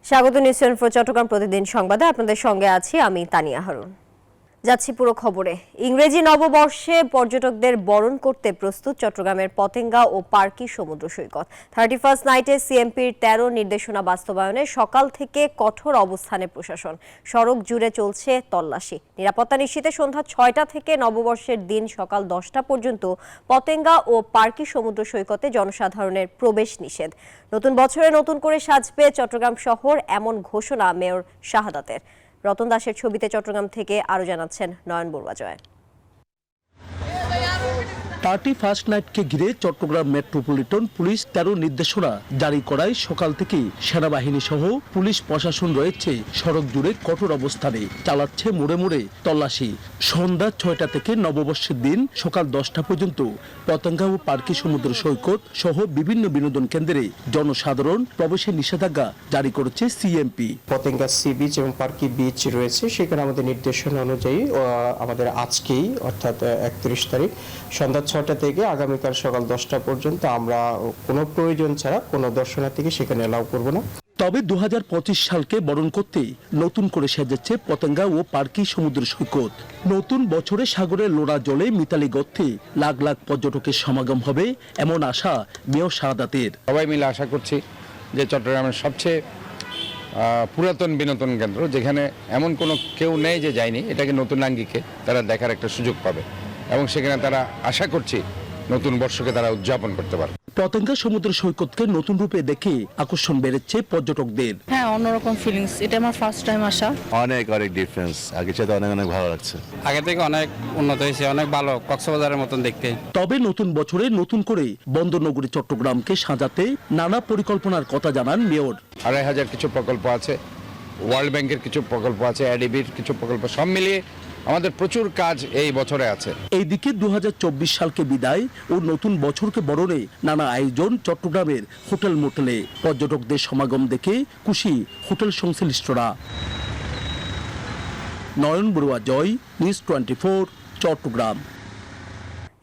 স্বাগত নিউজ 24 চট্টগ্রাম প্রতিদিন সংবাদে আপনাদের সঙ্গে আছি আমি তানিয়া হারুন। যাচ্ছি পুরো খবরে। ইংরেজি নববর্ষে পর্যটকদের বরণ করতে প্রস্তুত চট্টগ্রামের পতেঙ্গা ও পার্কি সমুদ্র সৈকত। 31st নাইটে সিএমপির 13 নির্দেশনা বাস্তবায়নে সকাল থেকে কঠোর অবস্থানে প্রশাসন। সড়ক জুড়ে চলছে তল্লাশি। নিরাপত্তা নিশ্চিতে সন্ধ্যা 6টা থেকে নববর্ষের দিন সকাল 10টা পর্যন্ত পতেঙ্গা ও পার্কি সমুদ্র সৈকতে জনসাধারণের প্রবেশ নিষেধ। নতুন বছরে নতুন করে সাজবে চট্টগ্রাম শহর, এমন ঘোষণা মেয়র শাহাদাতের। রতন দাসের ছবিতে চট্টগ্রাম থেকে আরো জানাচ্ছেন নয়ন বড়ুয়া জয়। 31st নাইটকে ঘিরে চট্টগ্রাম মেট্রোপলিটন পুলিশ 13 নির্দেশনা জারি করায় সকাল থেকেই সেনাবাহিনী সহ পুলিশ প্রশাসন রয়েছে সড়ক জুড়ে কঠোর অবস্থানে, চালাচ্ছে মোড়ে মোড়ে তল্লাশি। সন্ধ্যা 6টা থেকে নববর্ষের দিন সকাল 10টা পর্যন্ত পতেঙ্গা ও পার্কি সমুদ্র সৈকত সহ বিভিন্ন বিনোদন কেন্দ্রে জনসাধারণ প্রবেশের নিষেধাজ্ঞা জারি করেছে সিএমপি। পতেঙ্গা সি বিচ এবং পার্কি বিচ রয়েছে, সেখানে আমাদের নির্দেশনা অনুযায়ী আমাদের আজকেই অর্থাৎ 31 তারিখ সন্ধ্যা 6টা থেকে আগামীকাল সকাল 10টা পর্যন্ত আমরা কোনো প্রয়োজন ছাড়া কোনো দর্শনার্থীকে সেখানে এলাও করব না। তবে 2025 সালকে বরণ করতে নতুন করে সাজাচ্ছে পতেঙ্গা ও পার্কি সমুদ্র সৈকত। নতুন বছরে সাগরের লোনা জলে মিতালি গর্তে লাখ লাখ পর্যটকের সমাগম হবে, এমন আশা মেয়র শাহাদাতের। সবাই মিলে আশা করছি যে চট্টগ্রামের সবচেয়ে পুরাতন বিনোদন কেন্দ্র, যেখানে এমন কোনো কেউ নেই যে যায়নি, এটাকে নতুন আঙ্গিকে তারা দেখার একটা সুযোগ পাবে এবং সেখানে তারা আশা করছি নতুন বর্ষকে তারা উদযাপন করতে পারবে। পতেঙ্গা সমুদ্র সৈকতকে নতুন রূপে দেখে আকর্ষণ বেড়েছে পর্যটকদের। হ্যাঁ, অন্যরকম ফিলিংস, এটা আমার ফার্স্ট টাইম আসা। অনেক ডিফারেন্স, আগের চাইতে অনেক ভালো লাগছে। আগে থেকে অনেক উন্নত হয়েছে, অনেক ভালো, কক্সবাজারের মতন দেখতে। তবে নতুন বছরে নতুন করে বন্দরনগরী চট্টগ্রামকে সাজাতে নানা পরিকল্পনার কথা জানান মেয়র। 2,500 কিছু প্রকল্প আছে, ওয়ার্ল্ড ব্যাংকের কিছু প্রকল্প আছে, এডিবির কিছু প্রকল্প, সব মিলিয়ে আমাদের প্রচুর কাজ এই বছরে আছে। এইদিকে 2024 সালকে বিদায় ও নতুন বছরকে বরণে নানা আয়োজন চট্টগ্রামের হোটেল মোটেলে। পর্যটকদের সমাগম দেখে খুশি হোটেল সংশ্লিষ্টরা। নয়ন বড়ুয়া জয়, নিউজ 24 চট্টগ্রাম।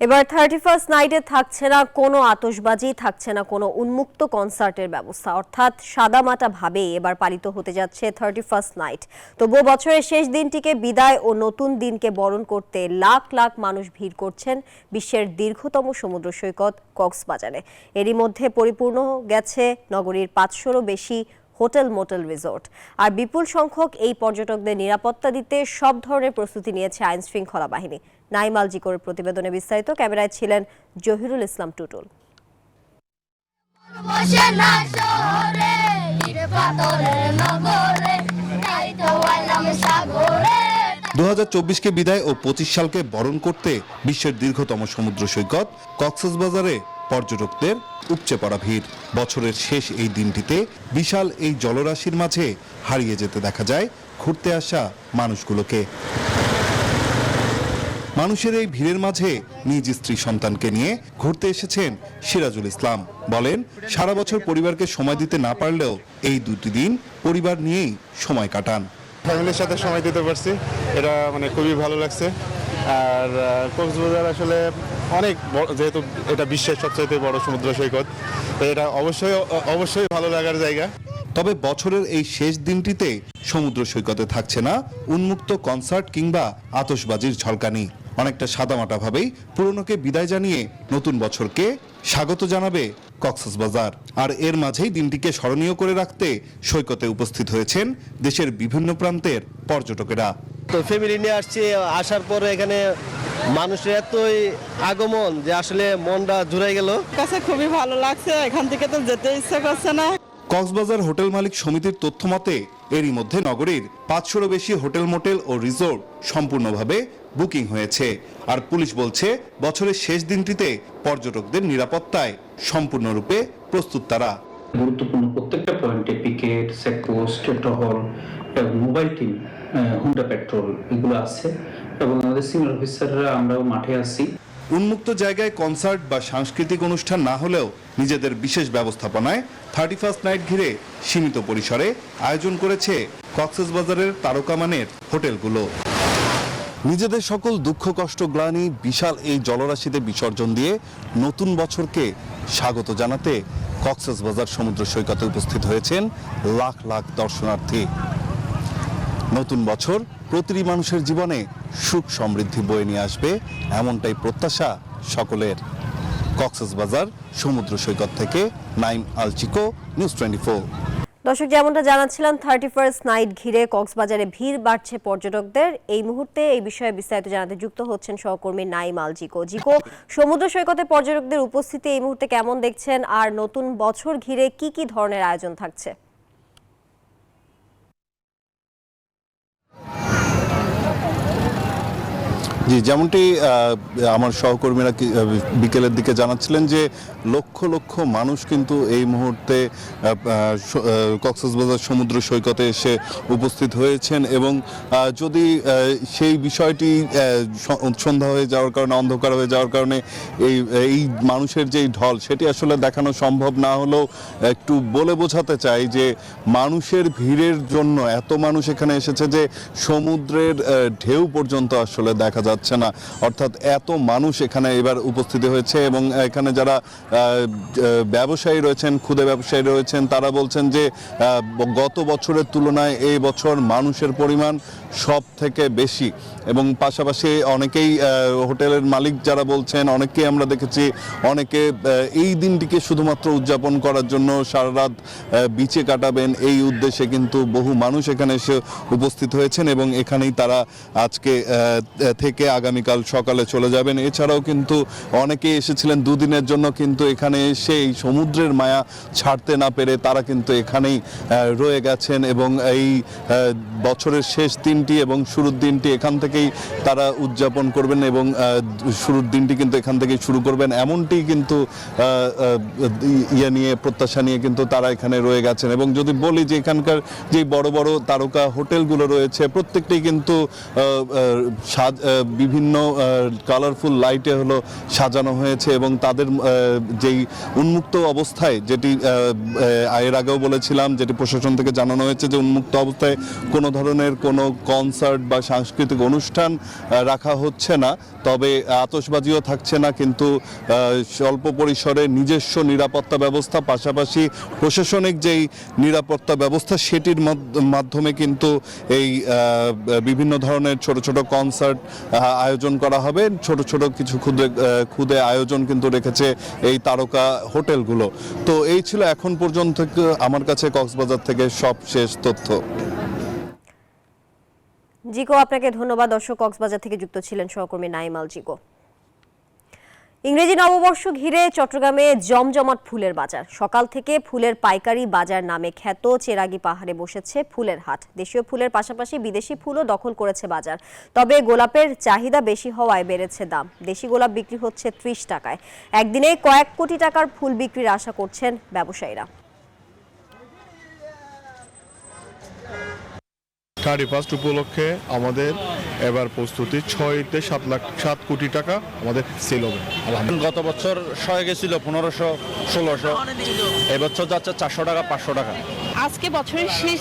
এবার 31st নাইটে থাকছে না কোনো আতশবাজি, থাকছে না কোনো উন্মুক্ত কনসার্টের ব্যবস্থা, অর্থাৎ সাদামাটা ভাবেই এবার পালিত হতে যাচ্ছে 31st নাইট। তবুও বছরের শেষ দিনটিকে বিদায় ও নতুন দিনকে বরণ করতে লাখ লাখ মানুষ ভিড় করছেন বিশ্বের দীর্ঘতম সমুদ্র সৈকত কক্সবাজারে। এরই মধ্যে পরিপূর্ণ গেছে নগরীর 500রও বেশি হোটেল মোটেল রিসোর্ট। আর বিপুল সংখ্যক এই পর্যটকদের নিরাপত্তা দিতে সব ধরনের প্রস্তুতি নিয়েছে আইন শৃঙ্খলা বাহিনী। নাইম আল জিকোর প্রতিবেদনে বিস্তারিত, ক্যামেরায় ছিলেন জহিরুল ইসলাম টুটুল। 2024কে বিদায় ও 25 সালকে বরণ করতে বিশ্বের দীর্ঘতম সমুদ্র সৈকত কক্সবাজারে পর্যটকদের উপচে পড়া ভিড়। বছরের শেষ এই দিনটিতে বিশাল এই জলরাশির মাঝে হারিয়ে যেতে দেখা যায় ঘুরতে আসা মানুষগুলোকে। মানুষের এই ভিড়ের মাঝে নিজ স্ত্রী সন্তানকে নিয়ে ঘুরতে এসেছেন সিরাজুল ইসলাম। বলেন, সারা বছর পরিবারকে সময় দিতে না পারলেও এই দুটি দিন পরিবার নিয়েই সময় কাটান। ফ্যামিলির সাথে সময় দিতে পারছি, এটা খুবই ভালো লাগছে। আর কক্সবাজার আসলে অনেক বড়, যেহেতু এটা বিশ্বের সবচেয়ে বড় সমুদ্র সৈকত, তো এটা অবশ্যই ভালো লাগার জায়গা। তবে বছরের এই শেষ দিনটিতে সমুদ্র সৈকতে থাকছে না উন্মুক্ত কনসার্ট কিংবা আতশবাজির ঝলকানি। অনেকটা সাদামাটা ভাবেই পুরনোকে বিদায় জানিয়ে নতুন বছরকে স্বাগত জানাবে কক্সবাজার। আর এর মাঝেই দিনটিকে স্মরণীয় করে রাখতে সৈকতে উপস্থিত হয়েছেন দেশের বিভিন্ন প্রান্তের পর্যটকেরা। তো ফ্যামিলি নিয়ে আসছি, আসার পরে এখানে মানুষের এতই আগমন যে আসলে মনটা জুড়াই গেল। কাছে খুবই ভালো লাগছে, এখান থেকে তো যেতে ইচ্ছা করছে না। কক্সবাজার হোটেল মালিক সমিতির তথ্য মতে এরই মধ্যে নগরীর 500রও বেশি হোটেল মোটেল ও রিসোর্ট সম্পূর্ণভাবে বুকিং হয়েছে। আর পুলিশ বলছে বছরের শেষ দিনটিতে পর্যটকদের নিরাপত্তায় সম্পূর্ণরূপে প্রস্তুত তারা। গুরুত্বপূর্ণ প্রত্যেকটা পয়েন্টে পিকেট, চেকপোস্ট, টহল, মোবাইল টিম, হুন্ডা পেট্রোল এগুলো আছে এবং আমাদের সিনিয়র অফিসাররা আমরাও মাঠে আছি। উন্মুক্ত জায়গায় কনসার্ট বা সাংস্কৃতিক অনুষ্ঠান না হলেও নিজেদের বিশেষ ব্যবস্থাপনায় 31st নাইট ঘিরে সীমিত পরিসরে আয়োজন করেছে কক্সবাজারের তারকামানের হোটেলগুলো। নিজেদের সকল দুঃখ কষ্ট গ্লানি বিশাল এই জলরাশিতে বিসর্জন দিয়ে নতুন বছরকে স্বাগত জানাতে কক্সবাজার সমুদ্র সৈকতে উপস্থিত হয়েছেন লাখ লাখ দর্শনার্থী। নতুন বছর প্রতিটি মানুষের জীবনে সুখ সমৃদ্ধি বয়ে নিয়ে আসবে, এমনটাই প্রত্যাশা সকলের। কক্সবাজার সমুদ্র সৈকত থেকে নাইম আলচিকো, নিউজ 24। দর্শক, যেমনটা জানাচ্ছিলাম 31st নাইট ঘিরে কক্সবাজারে ভিড় বাড়ছে পর্যটকদের। এই মুহূর্তে এই বিষয়ে বিস্তারিত জানাতে যুক্ত হচ্ছেন সহকর্মী নাইম আলচিকো। জিকো, সমুদ্র সৈকতে পর্যটকদের উপস্থিতি এই মুহূর্তে কেমন দেখছেন, আর নতুন বছর ঘিরে কি কি ধরনের আয়োজন থাকছে? জি, যেমনটি আমার সহকর্মীরা বিকেলের দিকে জানাচ্ছিলেন যে লক্ষ লক্ষ মানুষ কিন্তু এই মুহূর্তে কক্সবাজার সমুদ্র সৈকতে এসে উপস্থিত হয়েছেন এবং যদি সেই বিষয়টি সন্ধ্যা হয়ে যাওয়ার কারণে, অন্ধকার হয়ে যাওয়ার কারণে এই মানুষের যেই ঢল সেটি আসলে দেখানো সম্ভব না হলেও একটু বলে বোঝাতে চাই যে মানুষের ভিড়ের জন্য এত মানুষ এখানে এসেছে যে সমুদ্রের ঢেউ পর্যন্ত আসলে দেখা যাচ্ছে না। অর্থাৎ এত মানুষ এখানে এবার উপস্থিত হয়েছে এবং এখানে যারা ব্যবসায়ী রয়েছেন, ক্ষুদে ব্যবসায়ী রয়েছেন, তারা বলছেন যে গত বছরের তুলনায় এই বছর মানুষের পরিমাণ সব থেকে বেশি। এবং পাশাপাশি অনেকেই হোটেলের মালিক যারা বলছেন, অনেকেই আমরা দেখেছি অনেকে এই দিনটিকে শুধুমাত্র উদযাপন করার জন্য সারা রাত বিচে কাটাবেন এই উদ্দেশ্যে কিন্তু বহু মানুষ এখানে এসে উপস্থিত হয়েছেন এবং এখানেই তারা আজকে থেকে আগামীকাল সকালে চলে যাবেন। এছাড়াও কিন্তু অনেকেই এসেছিলেন দুদিনের জন্য, কিন্তু এখানে এসে এই সমুদ্রের মায়া ছাড়তে না পেরে তারা কিন্তু এখানেই রয়ে গেছেন এবং এই বছরের শেষ দিনটি এবং শুরুর দিনটি এখান থেকেই তারা উদযাপন করবেন এবং শুরুর দিনটি কিন্তু এখান থেকেই শুরু করবেন, এমনটি কিন্তু প্রত্যাশা নিয়ে কিন্তু তারা এখানে রয়ে গেছেন। এবং যদি বলি যে এখানকার যে বড় বড় তারকা হোটেলগুলো রয়েছে প্রত্যেকটি কিন্তু বিভিন্ন কালারফুল লাইটে হলো সাজানো হয়েছে এবং তাদের যেই উন্মুক্ত অবস্থায়, যেটি এর আগেও বলেছিলাম, যেটি প্রশাসন থেকে জানানো হয়েছে যে উন্মুক্ত অবস্থায় কোনো ধরনের কোনো কনসার্ট বা সাংস্কৃতিক অনুষ্ঠান রাখা হচ্ছে না, তবে আতশবাজিও থাকছে না, কিন্তু স্বল্প পরিসরে নিজস্ব নিরাপত্তা ব্যবস্থা, পাশাপাশি প্রশাসনিক যেই নিরাপত্তা ব্যবস্থা সেটির মাধ্যমে কিন্তু এই বিভিন্ন ধরনের ছোট ছোট কনসার্ট আয়োজন করা হবে। ছোট ছোট কিছু ক্ষুদে আয়োজন কিন্তু রেখেছে এই তারকা হোটেলগুলো। তো এই ছিল এখন পর্যন্ত আমার কাছে কক্সবাজার থেকে সব শেষ তথ্য। জিকো, আপনাকে ধন্যবাদ। দর্শক, কক্সবাজার থেকে যুক্ত ছিলেন সহকর্মী নাইম আলচিকো। ইংরেজি নববর্ষ ঘিরে চট্টগ্রামে জমজমাট ফুলের বাজার। সকাল থেকে ফুলের পাইকারি বাজার নামে খ্যাত চেরাগি পাহাড়ে বসেছে ফুলের হাট। দেশীয় ফুলের পাশাপাশি বিদেশি ফুলও দখল করেছে বাজার। তবে গোলাপের চাহিদা বেশি হওয়ায় বেড়েছে দাম। দেশি গোলাপ বিক্রি হচ্ছে 30 টাকায়। একদিনে কয়েক কোটি টাকার ফুল বিক্রির আশা করছেন ব্যবসায়ীরা। 31st উপলক্ষে আমাদের এবার প্রস্তুতি 6 থেকে 7 কোটি টাকা আমাদের সেল হবে। গত বছর শয়ে গেছিল 1500-1600, এবছর যাচ্ছে 400 টাকা 500 টাকা। আজকে বছরের শেষ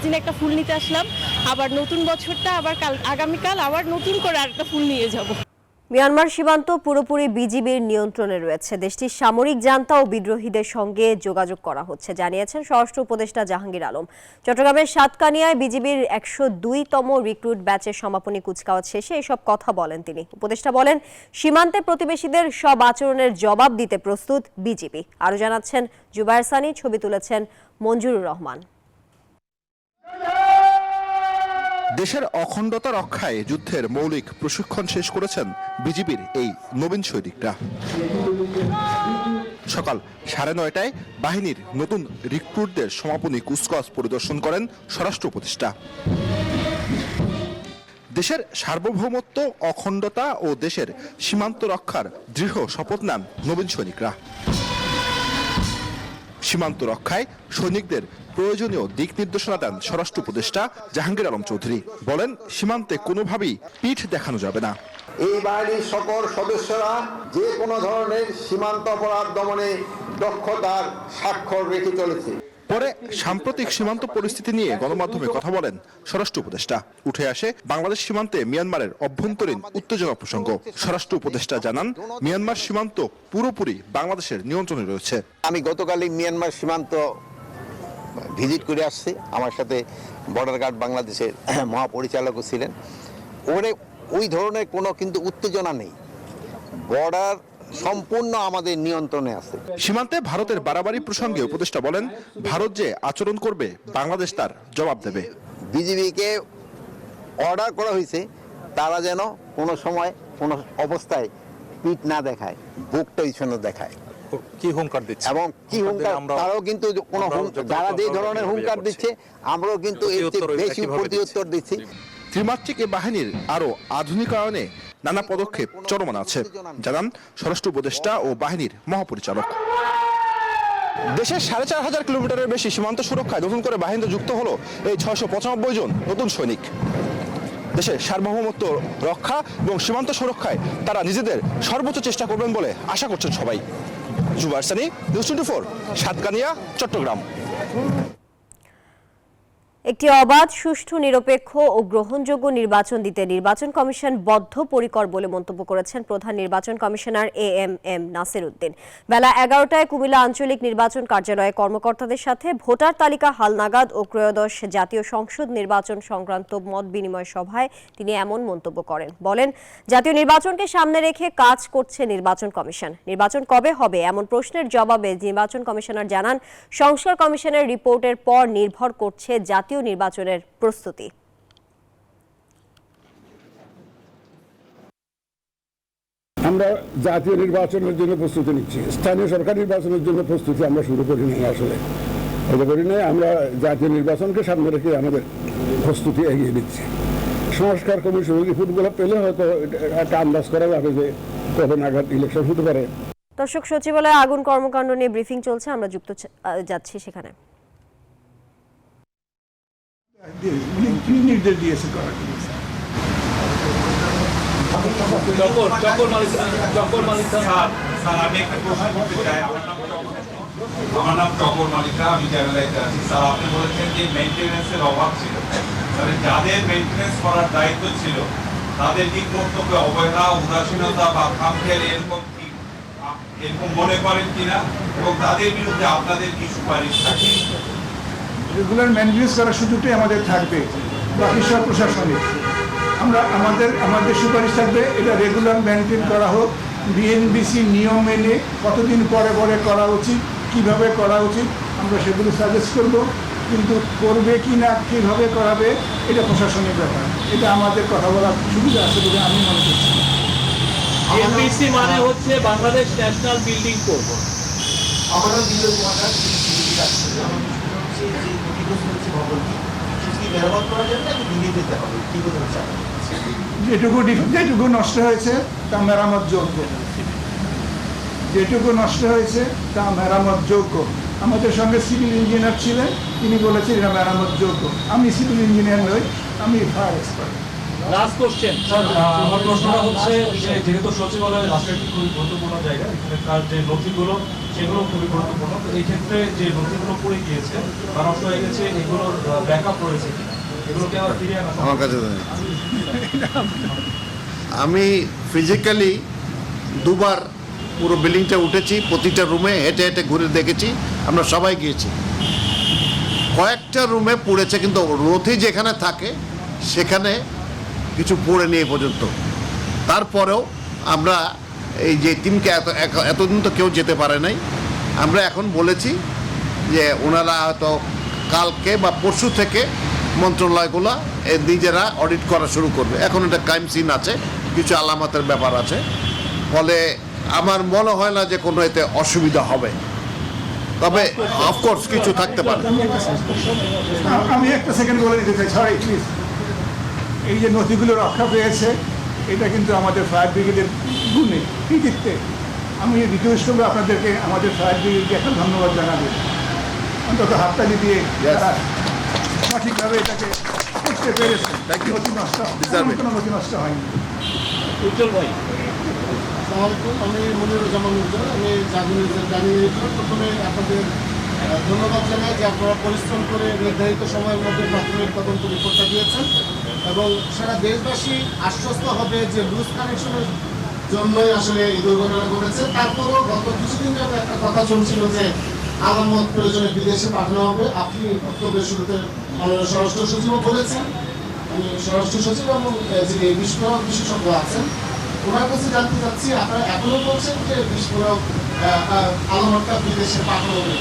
দিন একটা ফুল নিতে আসলাম, আবার নতুন বছরটা আবার আগামীকাল আবার নতুন করে আরেকটা ফুল নিয়ে যাব। মিয়ানমার সীমান্ত পুরোপুরি বিজিবির নিয়ন্ত্রণে রয়েছে। দেশটির সামরিক জান্তা ও বিদ্রোহীদের সঙ্গে যোগাযোগ করা হচ্ছে, জানিয়েছেন স্বরাষ্ট্র উপদেষ্টা জাহাঙ্গীর আলম। চট্টগ্রামের সাতকানিয়ায় বিজিবির 102তম রিক্রুট ব্যাচের সমাপনী কুচকাওয়াজ শেষে এসব কথা বলেন তিনি। উপদেষ্টা বলেন, সীমান্তে প্রতিবেশীদের সব আচরণের জবাব দিতে প্রস্তুত বিজিবি। আরও জানাচ্ছেন জুবায়ের সানি, ছবি তুলেছেন মঞ্জুরুর রহমান। দেশের অখণ্ডতা রক্ষায় যুদ্ধের মৌলিক প্রশিক্ষণ শেষ করেছেন বিজিবির এই নবীন সৈনিকরা। সকাল 9:30টায় বাহিনীর নতুন রিক্রুটদের সমাপনী কুচকাওয়াজ পরিদর্শন করেন স্বরাষ্ট্র উপদেষ্টা। দেশের সার্বভৌমত্ব, অখণ্ডতা ও দেশের সীমান্ত রক্ষার দৃঢ় শপথ নেন নবীন সৈনিকরা। সীমান্ত রক্ষায় সৈনিকদের প্রয়োজনীয় দিক নির্দেশনা দেন স্বরাষ্ট্র উপদেষ্টা জাহাঙ্গীর আলম চৌধুরী। বলেন, সীমান্তে কোনোভাবেই পিঠ দেখানো যাবে না। এই বাহিনীর সকল সদস্যরা যে কোনো ধরনের সীমান্ত অপরাধ দমনে দক্ষতার স্বাক্ষর রেখে চলেছে। পরে সাম্প্রতিক সীমান্ত পরিস্থিতি নিয়ে গণমাধ্যমে কথা বলেন স্বরাষ্ট্র উপদেষ্টা। উঠে আসে বাংলাদেশ সীমান্তে মিয়ানমারের অভ্যন্তরীণ উত্তেজনা প্রসঙ্গ। স্বরাষ্ট্র উপদেষ্টা জানান, মিয়ানমার সীমান্ত পুরোপুরি বাংলাদেশের নিয়ন্ত্রণে রয়েছে। আমি গতকালই মিয়ানমার সীমান্ত ভিজিট করে আসছি। আমার সাথে বর্ডার গার্ড বাংলাদেশের মহাপরিচালকও ছিলেন। ওই ধরনের কোনো কিন্তু উত্তেজনা নেই। বর্ডার সম্পূর্ণ আমাদের নিয়ন্ত্রণে আছে। সীমান্তে ভারতের বাড়াবাড়ি প্রসঙ্গে উপদেষ্টা বলেন, ভারত যে আচরণ করবে বাংলাদেশ তার জবাব দেবে। বিজিবিকে অর্ডার করা হয়েছে তারা যেন কোনো সময় কোনো অবস্থায় পিঠ না দেখায়, বুকটা পিছনে দেখায়। কি হুঙ্কার দিচ্ছে এবং কি হুঙ্কার, তারাও কিন্তু কোনো যারা যে ধরনের হুঙ্কার দিচ্ছে আমরাও কিন্তু এর চেয়ে বেশি প্রতিউত্তর দিচ্ছি। ত্রিমাত্রিক এ বাহিনীর আরো আধুনিকায়নে নানা পদক্ষেপ চলমান আছে, জানান স্বরাষ্ট্র উপদেষ্টা ও বাহিনীর মহাপরিচালক। দেশের ৪,৫০০ কিলোমিটারের বেশি সীমান্ত সুরক্ষায় নতুন করে বাহিনীতে যুক্ত হলো এই ৬৯৫ জন নতুন সৈনিক। দেশের সার্বভৌমত্ব রক্ষা এবং সীমান্ত সুরক্ষায় তারা নিজেদের সর্বোচ্চ চেষ্টা করবেন বলে আশা করছেন সবাই। জুবায়ের সানি, নিউজ 24, সাতকানিয়া, চট্টগ্রাম। একটি অবাধ, সুষ্ঠু, নিরপেক্ষ ও গ্রহণযোগ্য নির্বাচন দিতে নির্বাচন কমিশন বদ্ধপরিকর বলে মন্তব্য করেছেন প্রধান নির্বাচন কমিশনার AMM নাসির উদ্দিন। বেলা 11টায় কুমিল্লা আঞ্চলিক নির্বাচন কার্যালয়ে কর্মকর্তাদের সাথে ভোটার তালিকা হালনাগাদ ও ত্রয়োদশ জাতীয় সংসদ নির্বাচন সংক্রান্ত মত বিনিময় সভায় তিনি এমন মন্তব্য করেন। বলেন, জাতীয় নির্বাচনকে সামনে রেখে কাজ করছে নির্বাচন কমিশন। নির্বাচন কবে হবে এমন প্রশ্নের জবাবে নির্বাচন কমিশনার জানান, সংস্কার কমিশনের রিপোর্টের পর নির্ভর করছে জাতীয় নির্বাচনের প্রস্তুতি। আমরা জাতীয় নির্বাচনের জন্য প্রস্তুতি নিচ্ছি, স্থানীয় সরকার নির্বাচনের জন্য প্রস্তুতি আমরা শুরু করি নাই। আসলে এটা করি নাই, আমরা জাতীয় নির্বাচনকে সামনে রেখে আমাদের প্রস্তুতি এগিয়ে দিচ্ছি। সংস্কার কমিশনের রিপোর্টগুলো পেলে হয়তো একটা আন্দাজ করা যাবে যে কবে নাগাদ ইলেকশন হতে পারে। দর্শক, সচিবালয়ে আগুন কর্মকাণ্ড নিয়ে ব্রিফিং চলছে, আমরা যুক্ত যাচ্ছি সেখানে। নির্দেশ দিয়েছে করার জন্য। আমার নাম টপর মালিকা, আমি চ্যানেলাইতে আছি। স্যার, আপনি বলেছেন যে মেইনটেনেন্সের অভাব ছিল, তবে যাদের মেইনটেনেন্স করার দায়িত্ব ছিল তাদের কি কর্তব্যে অবহেলা, উদাসীনতা বা খামখেয়ালি এরকম মনে করেন কিনা, এবং তাদের বিরুদ্ধে আপনাদের কি সুপারিশ থাকে? রেগুলার মেনটেনেন্স করার সুযোগটাই আমাদের থাকবে, বাকি সব প্রশাসনিক। আমাদের সুপারিশ থাকবে এটা রেগুলার মেনটেন করা হোক, বিএনবিসি নিয়ম মেনে কতদিন পরে পরে করা উচিত, কিভাবে করা উচিত আমরা সেগুলো সাজেস্ট করব। কিন্তু করবে কি না, কীভাবে করাবে এটা প্রশাসনিক ব্যাপার। এটা আমাদের কথা বলার সুবিধা আছে বলে আমি মনে করছি। বিএনবিসি মানে হচ্ছে বাংলাদেশ ন্যাশনাল বিল্ডিং কোড। আমরা যেটুকু নষ্ট হয়েছে তা মেরামত যোগ্য, যেটুকু নষ্ট হয়েছে তা মেরামত যোগ্য। আমাদের সঙ্গে সিভিল ইঞ্জিনিয়ার ছিলেন, তিনি বলেছেন এটা মেরামত যোগ্য। আমি সিভিল ইঞ্জিনিয়ার নই, আমি fire expert. Last question sir, আমার প্রশ্নটা হচ্ছে যে যেহেতু সচিবালয় রাষ্ট্রের খুবই গুরুত্বপূর্ণ জায়গা, এখানকার যে নথিগুলো সেগুলো খুবই গুরুত্বপূর্ণ। তো এই ক্ষেত্রে যে নথিগুলো পড়ে গিয়েছে বা নষ্ট হয়ে গেছে, এগুলোর ব্যাকআপ রয়েছে কিনা, এগুলোকে আবার ফিরিয়ে আনা? আমার কাছে আমি ফিজিক্যালি দুবার পুরো বিল্ডিংটা উঠেছি, প্রতিটা রুমে হেঁটে হেঁটে ঘুরে দেখেছি, আমরা সবাই গিয়েছি। কয়েকটা রুমে পড়েছে, কিন্তু নথি যেখানে থাকে সেখানে কিছু পড়ে নিয়ে পর্যন্ত। তারপরেও আমরা এই যে টিমকে এতদিন তো কেউ যেতে পারে নাই, আমরা এখন বলেছি যে ওনারা হয়তো কালকে বা পরশু থেকে মন্ত্রণালয়গুলো নিজেরা অডিট করা শুরু করবে। এখন একটা ক্রাইম সিন আছে, কিছু আলামতের ব্যাপার আছে, ফলে আমার মনে হয় না যে কোনো এতে অসুবিধা হবে, তবে অফকোর্স কিছু থাকতে পারে। আমি একটা সেকেন্ড বলে দিতে চাই, সরি প্লিজ। এই যে নথিগুলো রক্ষা পেয়েছে, এটা কিন্তু আমাদের ফায়ার ব্রিগেডের গুণে, কৃতিত্বে। আমি রিকোয়েস্ট করবো আপনাদেরকে আমাদের ফায়ার ব্রিগেডকে একটা ধন্যবাদ জানাবেন, অন্তত হাততালি দিয়ে সঠিকভাবে এটাকে করতে পেরেছে। নথি নষ্ট, কোনো নথি নষ্ট হয়নি। উজ্জ্বল ভাই। আমি মনিরুজ্জামান উজ্জ্বল, আমি জানিয়ে প্রথমে আপনাদের ধন্যবাদ জানাই যে আপনারা পরিশ্রম করে নির্ধারিত সময়ের মধ্যে প্রাথমিক তদন্ত রিপোর্টটা দিয়েছেন এবং সারা দেশবাসী আশ্বস্ত হবে যে লুজ কানেকশনের জন্যই আসলে এই দুর্ঘটনা ঘটেছে। তারপরও গত কিছুদিন যাবে একটা কথা চলছিল যে আলামত প্রয়োজনে বিদেশে পাঠানো হবে। আপনি বক্তব্যের শুরুতে মাননীয় স্বরাষ্ট্র সচিবও বলেছেন, আমি স্বরাষ্ট্র সচিব এবং যিনি বিস্ফোরক বিশেষজ্ঞ আছেন ওনার কাছে জানতে চাচ্ছি, আপনারা এখনো বলছেন যে বিস্ফোরক আলামতটা বিদেশে পাঠানো হবে,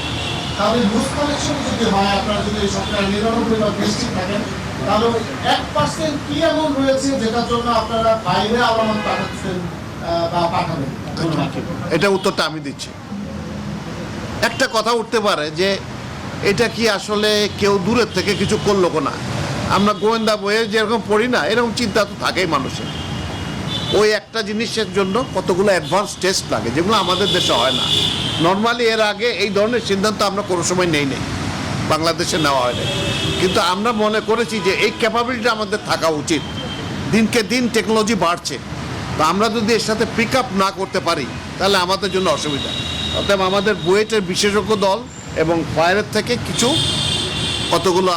তাহলে লুজ কানেকশন যদি হয়, আপনারা যদি সরকার 99 বা নিশ্চিত থাকেন, তাহলে 1% কি এমন রয়েছে যেটার জন্য আপনারা বাইরে আলামত পাঠাচ্ছেন বা পাঠাবেন? এটা উত্তরটা আমি দিচ্ছি। একটা কথা উঠতে পারে যে এটা কি আসলে কেউ দূরের থেকে কিছু করলো না, আমরা গোয়েন্দা বইয়ে যেরকম পড়ি না, এরকম চিন্তা তো থাকেই মানুষের। ওই একটা জিনিসের জন্য কতগুলো অ্যাডভান্স টেস্ট লাগে যেগুলো আমাদের দেশে হয় না। নর্মালি এর আগে এই ধরনের সিদ্ধান্ত আমরা কোনো সময় নেই বাংলাদেশে নেওয়া হয় না, কিন্তু আমরা মনে করেছি যে এই ক্যাপাবিলিটি আমাদের থাকা উচিত। দিনকে দিন টেকনোলজি বাড়ছে, তো আমরা যদি এর সাথে পিক আপ না করতে পারি তাহলে আমাদের জন্য অসুবিধা। অতএব আমাদের বুয়েটের বিশেষজ্ঞ দল এবং ফায়ারের থেকে কিছু কতগুলো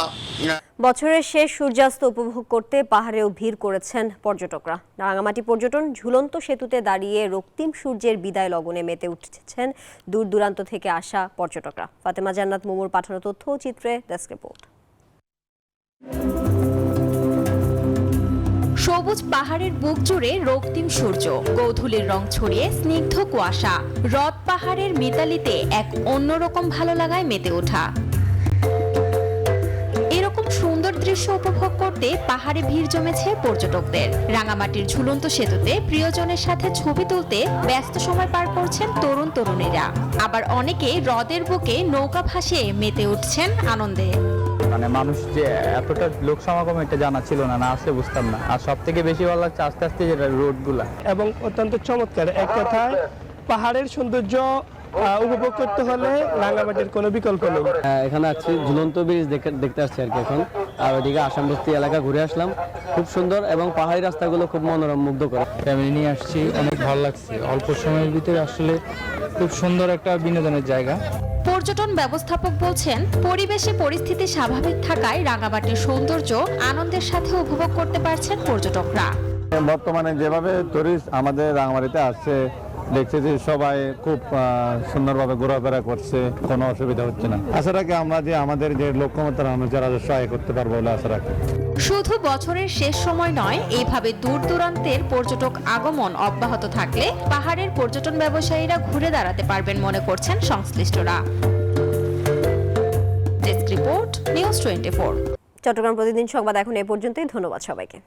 বছরের শেষ সূর্যাস্ত উপভোগ করতে পাহাড়েও ভিড় করেছেন পর্যটকরা। রাঙামাটি পর্যটন ঝুলন্ত সেতুতে দাঁড়িয়ে রক্তিম সূর্যের বিদায় লগনে মেতে উঠেছেন দূর দূরান্ত থেকে আসা পর্যটকরা। ফাতেমা জান্নাত মুমুর পাঠানো তথ্য ও চিত্রে ডেস্ক রিপোর্ট। সবুজ পাহাড়ের বুক জুড়ে রক্তিম সূর্য, গোধূলির রং ছড়িয়ে স্নিগ্ধ কুয়াশা, হ্রদ পাহাড়ের মিতালিতে এক অন্যরকম ভালো লাগায় মেতে ওঠা। এরকম সুন্দর দৃশ্য উপভোগ করতে পাহাড়ে ভিড় জমেছে পর্যটকদের। রাঙামাটির ঝুলন্ত সেতুতে প্রিয়জনের সাথে ছবি তুলতে ব্যস্ত সময় পার করছেন তরুণ তরুণীরা। আবার অনেকে হ্রদের বুকে নৌকা ভাসিয়ে মেতে উঠছেন আনন্দে। মানে মানুষ যে এতটা লোক সমাগম এটা জানা ছিল না, আসলে বুঝতাম না। আর সব থেকে বেশি ভালো লাগছে আস্তে আস্তে যেটা রোডগুলা, এবং অত্যন্ত চমৎকার। এক কথায় পাহাড়ের সৌন্দর্য উপভোগ করতে হলে রাঙামাটির কোনো বিকল্প নেই। এখানে আছি ঝুলন্ত ব্রিজ দেখতে আসছি আর কি এখন। আর ওইদিকে আসাম বস্তি এলাকা ঘুরে আসলাম, খুব সুন্দর এবং পাহাড়ি রাস্তাগুলো খুব মনোরম, মুগ্ধ করে। ফ্যামিলি নিয়ে আসছি, অনেক ভালো লাগছে। অল্প সময়ের ভিতরে আসলে খুব সুন্দর একটা বিনোদনের জায়গা। পর্যটন ব্যবস্থাপক বলছেন, পরিবেশে পরিস্থিতি স্বাভাবিক থাকায় রাঙামাটির সৌন্দর্য আনন্দের সাথে উপভোগ করতে পারছেন পর্যটকরা। বর্তমানে যেভাবে টুরিস্ট আমাদের রাঙামাটিতে আসছে, দেখছি যে সবাই খুব সুন্দরভাবে ঘোরাফেরা করছে, কোনো অসুবিধা হচ্ছে না। আশা রাখি আমরা যে আমাদের যে লক্ষ্যমাত্রা অনুযায়ী রাজস্ব আয় করতে পারবো বলে আশা রাখি। শুধু বছরের শেষ সময় নয়, এইভাবে দূর দূরান্তের পর্যটক আগমন অব্যাহত থাকলে পাহাড়ের পর্যটন ব্যবসায়ীরা ঘুরে দাঁড়াতে পারবেন মনে করছেন সংশ্লিষ্টরা। Desk report, news 24। চট্টগ্রাম প্রতিদিন সংবাদ এখন এ পর্যন্তই। ধন্যবাদ সবাইকে।